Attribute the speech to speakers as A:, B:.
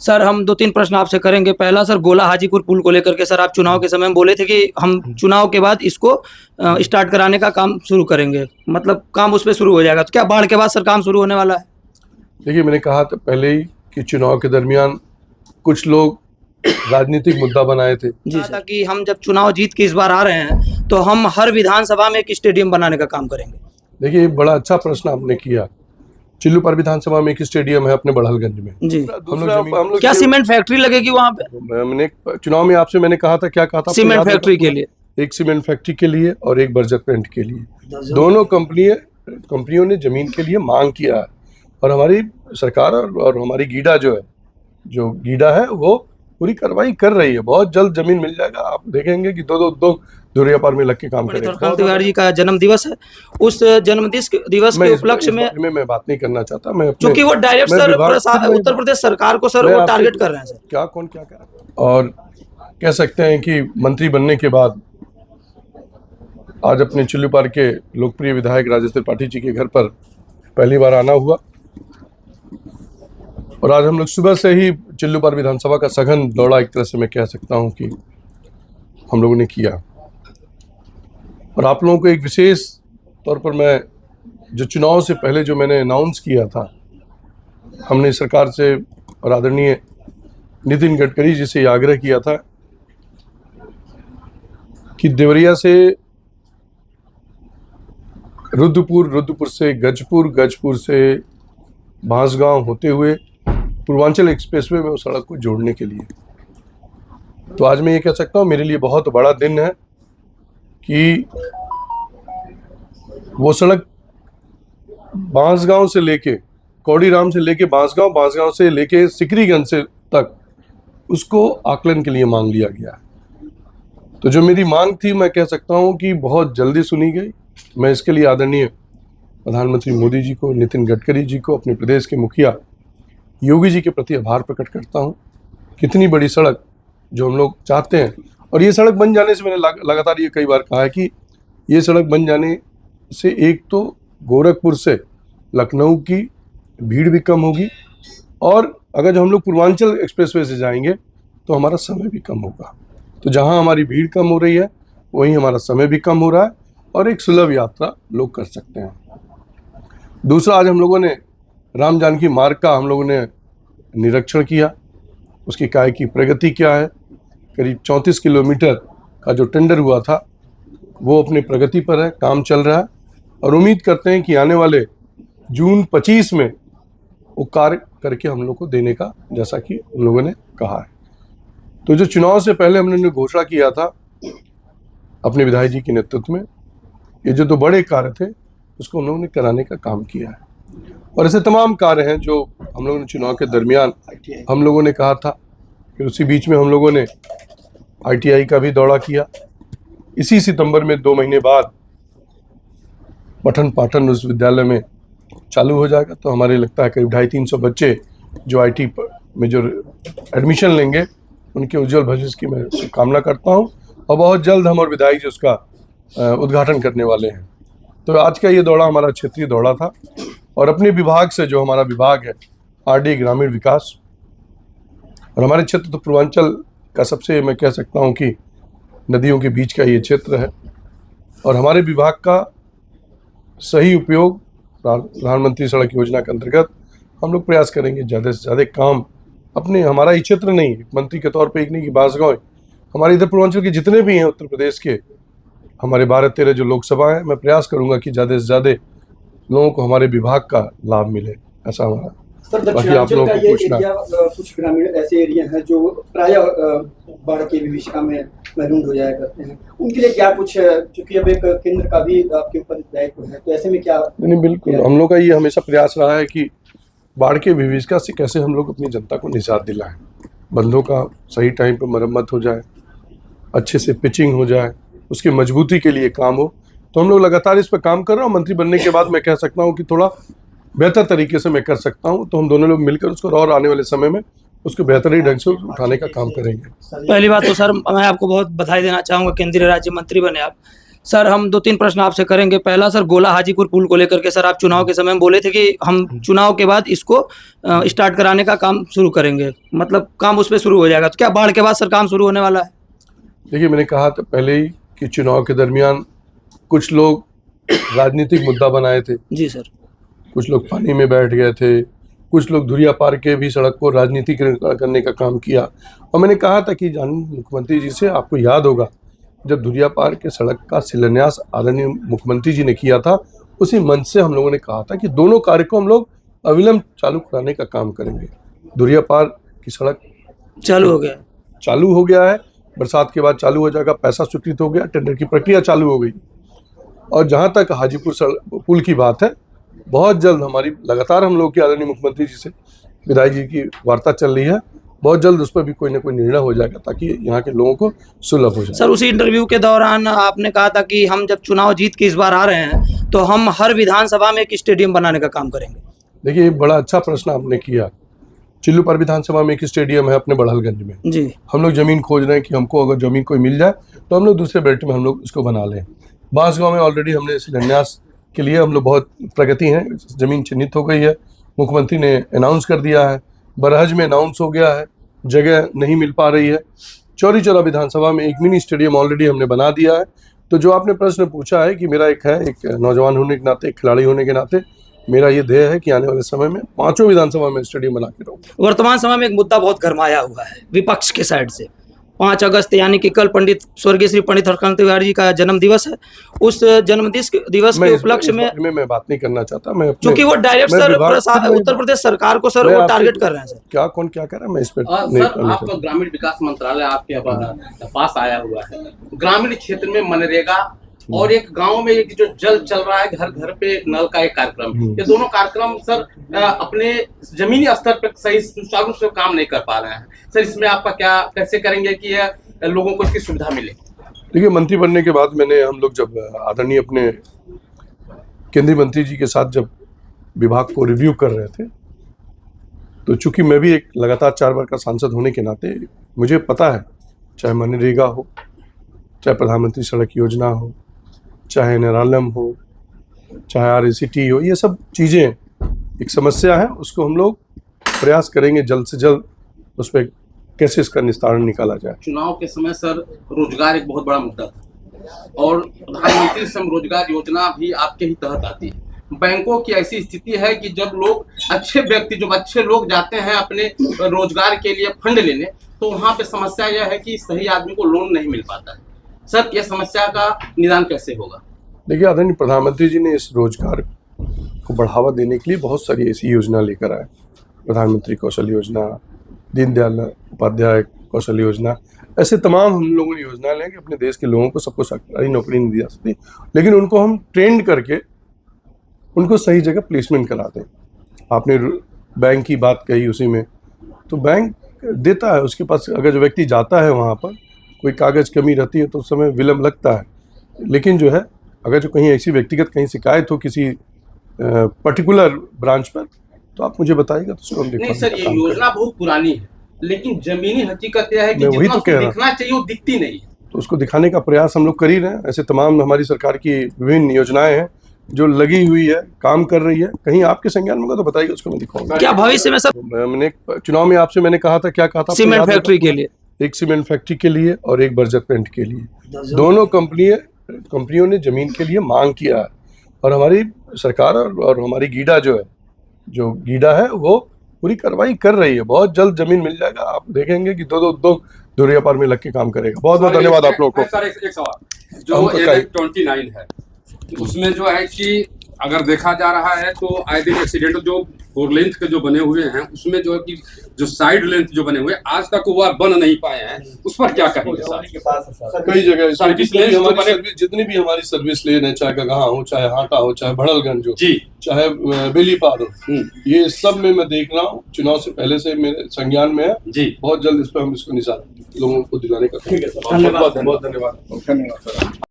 A: Sir हम 2-3 प्रश्न आपसे करेंगे। पहला सर, गोला हाजीपुर पुल को लेकर के सर आप चुनाव के समय बोले थे कि हम चुनाव के बाद इसको स्टार्ट कराने का काम शुरू करेंगे, मतलब काम उस पर शुरू हो जाएगा, तो क्या बाढ़ के बाद सर काम शुरू होने वाला है?
B: देखिए, मैंने कहा था पहले ही कि चुनाव के दरमियान कुछ लोग राजनीतिक मुद्दा बनाए थे
A: जी सर, कि हम जब चुनाव जीत के इस बार आ रहे हैं तो हम हर विधानसभा में एक स्टेडियम बनाने का काम करेंगे।
B: देखिए, बड़ा अच्छा प्रश्न आपने किया। चिल्लूपार विधानसभा में एक स्टेडियम है अपने बड़हलगंज में
A: जी।
B: हम लोग
A: क्या सीमेंट फैक्ट्री लगेगी वहाँ पे?
B: मैंने चुनाव में आपसे मैंने कहा था, क्या कहा था?
A: सीमेंट फैक्ट्री के लिए,
B: एक सीमेंट फैक्ट्री के लिए और एक बर्जर पेंट के लिए। दोनों कंपनियों ने जमीन के लिए मांग किया है और हमारी सरकार और हमारी गीडा जो गीडा है वो पूरी कार्रवाई कर रही है। बहुत जल्द जमीन मिल जाएगा। आप देखेंगे कि दो धुरियापार में लग के काम करेंगे।
A: कांति तिवारी जी का जन्म दिवस है, उस जन्म दिवस के उपलक्ष्य में
B: मैं बात नहीं करना चाहता। मैं
A: क्योंकि वो डायरेक्ट सर उत्तर प्रदेश सरकार को सर वो टारगेट कर रहे हैं सर।
B: क्या कौन क्या कर रहा है? और कह सकते हैं कि मंत्री बनने के बाद आज अपने चिल्लूपार के लोकप्रिय विधायक राजेश त्रिपाठी जी के घर पर पहली बार आना हुआ और आज हम लोग सुबह से ही चिल्लूपार विधानसभा का सघन दौड़ा, एक तरह से मैं कह सकता हूं कि हम लोगों ने किया। और आप लोगों को एक विशेष तौर पर मैं जो चुनाव से पहले जो मैंने अनाउंस किया था, हमने सरकार से और आदरणीय नितिन गडकरी जी से आग्रह किया था कि देवरिया से रुद्रपुर से गजपुर से बांसगांव होते हुए पूर्वांचल एक्सप्रेसवे में उस सड़क को जोड़ने के लिए। तो आज मैं ये कह सकता हूँ मेरे लिए बहुत बड़ा दिन है कि वो सड़क बांसगांव से लेके कौड़ीराम से लेके बांसगांव से लेके सिकरीगंज से तक उसको आकलन के लिए मांग लिया गया है। तो जो मेरी मांग थी, मैं कह सकता हूँ कि बहुत जल्दी सुनी गई। मैं इसके लिए आदरणीय प्रधानमंत्री मोदी जी को, नितिन गडकरी जी को, अपने प्रदेश के मुखिया योगी जी के प्रति आभार प्रकट करता हूँ। कितनी बड़ी सड़क जो हम लोग चाहते हैं, और ये सड़क बन जाने से मैंने लगातार ये कई बार कहा है कि ये सड़क बन जाने से एक तो गोरखपुर से लखनऊ की भीड़ भी कम होगी और अगर जो हम लोग पूर्वांचल एक्सप्रेसवे से जाएंगे तो हमारा समय भी कम होगा। तो जहाँ हमारी भीड़ कम हो रही है वहीं हमारा समय भी कम हो रहा है और एक सुलभ यात्रा लोग कर सकते हैं। दूसरा, आज हम लोगों ने राम जानकी मार्ग का हम लोगों ने निरीक्षण किया, उसकी काय की प्रगति क्या है। करीब 34 किलोमीटर का जो टेंडर हुआ था वो अपने प्रगति पर है, काम चल रहा है और उम्मीद करते हैं कि आने वाले जून 25 में वो कार्य करके हम लोग को देने का, जैसा कि उन लोगों ने कहा है। तो जो चुनाव से पहले हमने घोषणा किया था अपने विधायक जी के नेतृत्व में, ये जो 2 बड़े कार्य थे उसको हम लोगों ने कराने का काम किया है। और ऐसे तमाम कार्य हैं जो हम लोगों ने चुनाव के दरमियान हम लोगों ने कहा था। फिर उसी बीच में हम लोगों ने ITI का भी दौरा किया। इसी सितंबर में 2 महीने बाद पठन पाठन उस विद्यालय में चालू हो जाएगा। तो हमारे लगता है करीब 250-300 बच्चे जो IT में जो एडमिशन लेंगे उनके उज्जवल भविष्य की मैं शुभकामना करता हूँ और बहुत जल्द हम और विधायक जी उसका उद्घाटन करने वाले हैं। तो आज का ये दौरा हमारा क्षेत्रीय दौरा था और अपने विभाग से, जो हमारा विभाग है RD ग्रामीण विकास, और हमारे क्षेत्र तो पूर्वांचल का सबसे, मैं कह सकता हूँ कि नदियों के बीच का ये क्षेत्र है और हमारे विभाग का सही उपयोग प्रधानमंत्री सड़क योजना के अंतर्गत हम लोग प्रयास करेंगे ज़्यादा से ज़्यादा काम अपने, हमारा ही क्षेत्र नहीं, मंत्री के तौर पे एक नहीं कि बांसगांव, हमारे इधर पूर्वांचल के जितने भी हैं उत्तर प्रदेश के हमारे 12-13 जो लोकसभा है, मैं प्रयास करूंगा कि ज़्यादा से ज़्यादा लोगों को हमारे विभाग का लाभ मिले। ऐसा हमारा।
C: बाकी आप लोगों को पूछना, कुछ ग्रामीण ऐसे एरिया हैं जो प्रायः बाढ़ की विभीषिका में महरूम हो जाया करते हैं, उनके लिए क्या कुछ, चूंकि अब एक केंद्र का भी आपके ऊपर दायित्व है, तो ऐसे में क्या? नहीं,
B: बिल्कुल हम लोग का ये हमेशा प्रयास रहा है कि बाढ़ की विभीषिका से कैसे हम लोग अपनी जनता को निजात दिलाएं, बंधों का सही टाइम पर मरम्मत हो जाए, अच्छे से पिचिंग हो जाए, उसकी मजबूती के लिए काम हो। तो हम लोग लगातार इस पर काम कर रहे हैं। मंत्री बनने के बाद मैं कह सकता हूँ कि थोड़ा बेहतर तरीके से मैं कर सकता हूँ। तो हम दोनों लोग मिलकर उसको और आने वाले समय में उसको बेहतरीन ढंग से उठाने का काम करेंगे।
A: पहली बात तो सर मैं आपको बहुत बधाई देना चाहूँगा, केंद्रीय राज्य मंत्री बने आप। सर हम 2-3 प्रश्न आपसे करेंगे। पहला सर, गोला हाजीपुर पुल को लेकर के सर आप चुनाव के समय में बोले थे कि हम चुनाव के बाद इसको स्टार्ट कराने का काम शुरू करेंगे, मतलब काम उस पर शुरू हो जाएगा, तो क्या बाढ़ के बाद सर काम शुरू होने वाला है?
B: देखिए, मैंने कहा था पहले ही कि चुनाव के दरमियान कुछ लोग राजनीतिक मुद्दा बनाए थे।
A: जी सर।
B: कुछ लोग पानी में बैठ गए थे, कुछ लोग धुरिया पार के भी सड़क को राजनीति करने का काम किया। और मैंने कहा था कि मुख्यमंत्री जी से, आपको याद होगा जब धुरिया पार के सड़क का शिलान्यास आदरणीय मुख्यमंत्री जी ने किया था, उसी मंच से हम लोगों ने कहा था कि दोनों कार्य को हम लोग अविलंब चालू कराने का काम करेंगे। धुरिया पार की सड़क चालू हो गया है, बरसात के बाद चालू हो जाएगा, पैसा स्वीकृत हो गया, टेंडर की प्रक्रिया चालू हो गई। और जहाँ तक हाजीपुर पुल की बात है, बहुत जल्द हमारी लगातार हम लोग के आदरणीय मुख्यमंत्री जी से विधायक जी की वार्ता चल रही है, बहुत जल्द उस पर भी कोई ना कोई निर्णय हो जाएगा ताकि यहाँ के लोगों को सुलभ हो जाए।
A: सर उसी इंटरव्यू के दौरान आपने कहा था कि हम जब चुनाव जीत के इस बार आ रहे हैं तो हम हर विधानसभा में एक स्टेडियम बनाने का काम करेंगे।
B: देखिए, ये बड़ा अच्छा प्रश्न आपने किया। चिल्लूपार विधानसभा में एक स्टेडियम है अपने बड़हलगंज में
A: जी। हम
B: लोग जमीन खोज रहे हैं कि हमको अगर जमीन कोई मिल जाए तो हम लोग दूसरे बेल्ट में हम लोग इसको बना लें। बांसगांव में ऑलरेडी हमने शिलान्यास के लिए हम लोग बहुत प्रगति है, जमीन चिन्हित हो गई है, मुख्यमंत्री ने अनाउंस कर दिया है। बरहज में अनाउंस हो गया है, जगह नहीं मिल पा रही है। चौरी चौरा विधानसभा में एक मिनी स्टेडियम ऑलरेडी हमने बना दिया है। तो जो आपने प्रश्न पूछा है कि मेरा एक नौजवान होने के नाते, एक खिलाड़ी होने के नाते मेरा ये ध्येय है कि आने वाले समय में 5 विधानसभा में स्टेडियम बना के रहूँगा।
A: वर्तमान समय में एक मुद्दा बहुत गरमाया हुआ है विपक्ष के साइड से। 5 अगस्त यानी कि कल स्वर्गीय श्री पंडित हरकंठ तिवारी जी का जन्म दिवस है। उस जन्म दिवस के उपलक्ष्य में
B: मैं बात नहीं करना चाहता। मैं
A: क्योंकि वो डायरेक्ट सर उत्तर प्रदेश सरकार को सर वो टारगेट कर रहे हैं। सर
B: कौन क्या कह रहा है, मैं इस पर
D: सर आपका ग्रामीण विकास मंत्रालय आपके पास आया हुआ है। ग्रामीण क्षेत्र में मनरेगा और एक गांव में एक जो जल चल रहा है, घर घर पे नल का एक कार्यक्रम, ये दोनों कार्यक्रम सर अपने जमीनी स्तर पर सही सुचारू से काम नहीं कर पा रहे हैं। सर इसमें आपका क्या, कैसे करेंगे कि लोगों को इसकी सुविधा मिले?
B: देखिए, मंत्री बनने के बाद हम लोग जब आदरणीय अपने केंद्रीय मंत्री जी के साथ जब विभाग को रिव्यू कर रहे थे, तो चूंकि मैं भी एक लगातार 4 बार का सांसद होने के नाते मुझे पता है, चाहे मनरेगा हो, चाहे प्रधानमंत्री सड़क योजना हो, चाहे निरालम हो, चाहे RACT हो, ये सब चीज़ें एक समस्या है, उसको हम लोग प्रयास करेंगे जल्द से जल्द उस पर कैसे इसका निस्तारण निकाला जाए।
D: चुनाव के समय सर रोजगार एक बहुत बड़ा मुद्दा था और प्रधानमंत्री श्रम रोजगार योजना भी आपके ही तहत आती है। बैंकों की ऐसी स्थिति है कि जब लोग अच्छे लोग जाते हैं अपने रोजगार के लिए फंड लेने, तो वहाँ पे समस्या यह है कि सही आदमी को लोन नहीं मिल पाता है। सर यह समस्या का निदान कैसे होगा?
B: देखिए, आदरणीय प्रधानमंत्री जी ने इस रोजगार को बढ़ावा देने के लिए बहुत सारी ऐसी योजना लेकर आए। प्रधानमंत्री कौशल योजना, दीनदयाल उपाध्याय कौशल योजना, ऐसे तमाम हम लोगों ने योजना लें कि अपने देश के लोगों को सबको सरकारी नौकरी नहीं दी जा सकती, लेकिन उनको हम ट्रेंड करके उनको सही जगह प्लेसमेंट करा दें। आपने बैंक की बात कही, उसी में तो बैंक देता है, उसके पास अगर जो व्यक्ति जाता है वहाँ पर कोई कागज़ कमी रहती है तो उस समय विलम्ब लगता है, लेकिन जो है अगर जो कहीं ऐसी व्यक्तिगत कहीं शिकायत हो किसी पर्टिकुलर ब्रांच पर, तो आप मुझे बताइएगा तो उसको हम
D: नहीं सर, ये योजना बहुत पुरानी है, लेकिन जमीनी हकीकत यह है कि
B: जितना उसको
D: दिखना चाहिए वो दिखती नहीं है,
B: तो उसको दिखाने का प्रयास हम लोग कर ही रहे हैं। ऐसे तमाम हमारी सरकार की विभिन्न योजनाएं हैं जो लगी हुई है, काम कर रही है। कहीं आपके संज्ञान में होगा तो बताइए, उसको मैं दिखाऊंगा।
A: क्या भविष्य में सर,
B: मैंने चुनाव में आपसे मैंने कहा था, क्या कहा था?
A: सीमेंट फैक्ट्री के लिए,
B: एक सीमेंट फैक्ट्री के लिए और एक बर्जर पेंट के लिए, दोनों कंपनियों ने जमीन के लिए मांग किया है और हमारी सरकार और हमारी गीडा है वो पूरी कार्रवाई कर रही है। बहुत जल्द जमीन मिल जाएगा, आप देखेंगे कि दो उद्योग धुरिया पार में लग के काम करेगा। बहुत बहुत धन्यवाद आप लोग को।
E: सर एक सवाल, जो NH-29 है उसमें जो है कि अगर देखा जा रहा है तो आए दिन एक्सीडेंट जो 4 लेंथ के जो बने हुए हैं उसमें जो है कि जो साइड लेंथ जो बने हुए आज तक वो बन नहीं पाए हैं, उस पर क्या कहेंगे सर?
B: कई जगह जितनी भी हमारी सर्विस लेन है, चाहे गगहा हो, चाहे हाटा हो, चाहे भड़लगंज हो, चाहे बेलीपार हो, ये सब में मैं देख रहा हूँ चुनाव से पहले से मेरे संज्ञान में है जी। बहुत जल्द इस पर हम इसको निशान लोगों को दिलाने का।
C: बहुत धन्यवाद।
B: धन्यवाद सर।